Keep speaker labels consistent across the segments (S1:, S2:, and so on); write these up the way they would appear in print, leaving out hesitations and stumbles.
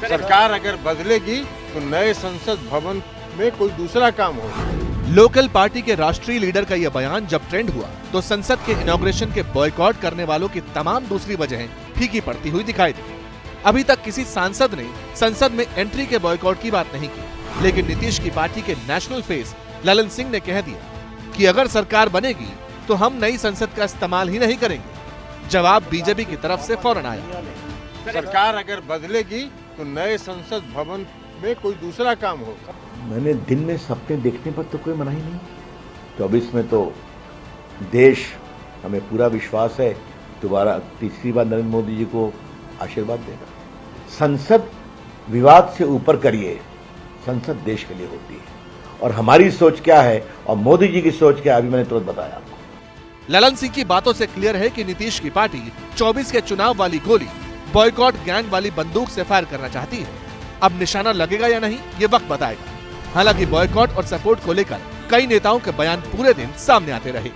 S1: सरकार अगर बदलेगी तो नए संसद भवन में कोई दूसरा काम होगा।
S2: लोकल पार्टी के राष्ट्रीय लीडर का यह बयान जब ट्रेंड हुआ तो संसद के इनॉग्रेशन के बॉयकॉट करने वालों की तमाम दूसरी वजहें फीकी पड़ती हुई दिखाई दी। अभी तक किसी सांसद ने संसद में एंट्री के बॉयकॉट की बात नहीं की, लेकिन नीतीश की पार्टी के नेशनल फेस ललन सिंह ने कह दिया कि अगर सरकार बनेगी तो हम नई संसद का इस्तेमाल ही नहीं करेंगे। जवाब बीजेपी की तरफ से फौरन आया।
S1: सरकार अगर बदलेगी तो नए संसद भवन में कोई दूसरा काम होगा।
S3: मैंने दिन में सपने देखने पर तो कोई मनाही नहीं। 24 में तो देश, हमें पूरा विश्वास है, दोबारा तीसरी बार नरेंद्र मोदी जी को आशीर्वाद देगा। संसद विवाद से ऊपर करिए, संसद देश के लिए होती है और हमारी सोच क्या है और मोदी जी की सोच क्या है अभी मैंने तुरंत बताया आपको।
S2: ललन सिंह की बातों से क्लियर है कि नीतीश की पार्टी 24 के चुनाव वाली गोली बॉयकॉट गैंग वाली बंदूक से फायर करना चाहती है। अब निशाना लगेगा या नहीं ये वक्त बताएगा। हालांकि बॉयकॉट और सपोर्ट को लेकर कई नेताओं के बयान पूरे दिन सामने आते रहे।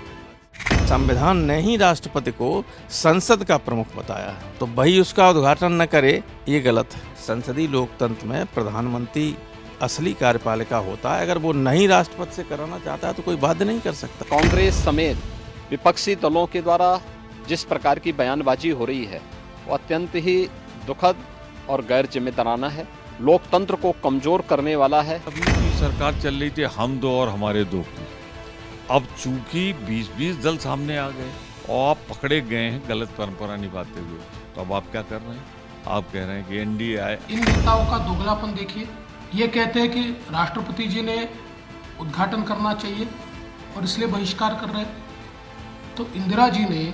S4: संविधान ने ही राष्ट्रपति को संसद का प्रमुख बताया है, तो वही उसका उद्घाटन न करे ये गलत है। संसदीय लोकतंत्र में प्रधानमंत्री असली कार्यपालिका होता है। अगर वो नहीं राष्ट्रपति से कराना चाहता है तो कोई बाध्य नहीं कर सकता।
S5: कांग्रेस समेत विपक्षी दलों के द्वारा जिस प्रकार की बयानबाजी हो रही है वो अत्यंत ही दुखद और गैर जिम्मेदाराना है, लोकतंत्र को कमजोर करने वाला है।
S6: अभी की सरकार चल रही थी हम दो और हमारे दो की, अब चूंकि 20-20 दल सामने आ गए और आप पकड़े गए हैं गलत परंपरा निभाते हुए, तो अब आप क्या कर रहे हैं? आप कह रहे हैं कि एनडीए आए।
S7: इन नेताओं का दोगलापन देखिए। ये कहते हैं कि राष्ट्रपति जी ने उद्घाटन करना चाहिए और इसलिए बहिष्कार कर रहे हैं। तो इंदिरा जी ने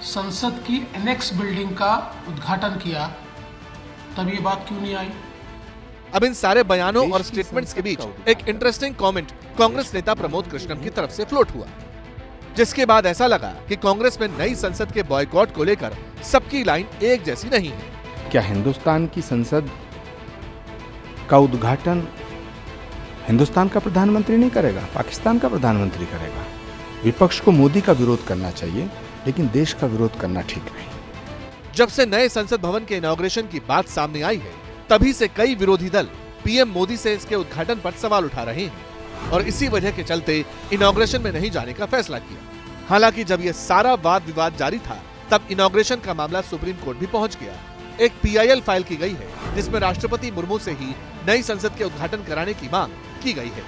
S7: संसद की एनेक्स बिल्डिंग का उद्घाटन किया, तब ये बात क्यों नहीं आई?
S2: अब इन सारे बयानों और स्टेटमेंट्स के बीच एक इंटरेस्टिंग कमेंट कांग्रेस नेता प्रमोद कृष्णम की तरफ से फ्लोट हुआ, जिसके बाद ऐसा लगा कि कांग्रेस में नई संसद के बॉयकॉट को लेकर सबकी लाइन एक जैसी नहीं है।
S8: क्या हिंदुस्तान की संसद का उद्घाटन हिंदुस्तान का प्रधानमंत्री नहीं करेगा, पाकिस्तान का प्रधानमंत्री करेगा? विपक्ष को मोदी का विरोध करना चाहिए, लेकिन देश का विरोध करना ठीक नहीं।
S2: जब से नए संसद भवन के इनॉग्रेशन की बात सामने आई है, तभी से कई विरोधी दल पीएम मोदी से इसके उद्घाटन पर सवाल उठा रहे हैं और इसी वजह के चलते इनॉग्रेशन में नहीं जाने का फैसला किया। हालांकि जब यह सारा वाद विवाद जारी था, तब इनॉग्रेशन का मामला सुप्रीम कोर्ट भी पहुंच गया। एक PIL फाइल की गई है जिसमें राष्ट्रपति मुर्मू से ही नई संसद के उद्घाटन कराने की मांग की गई है।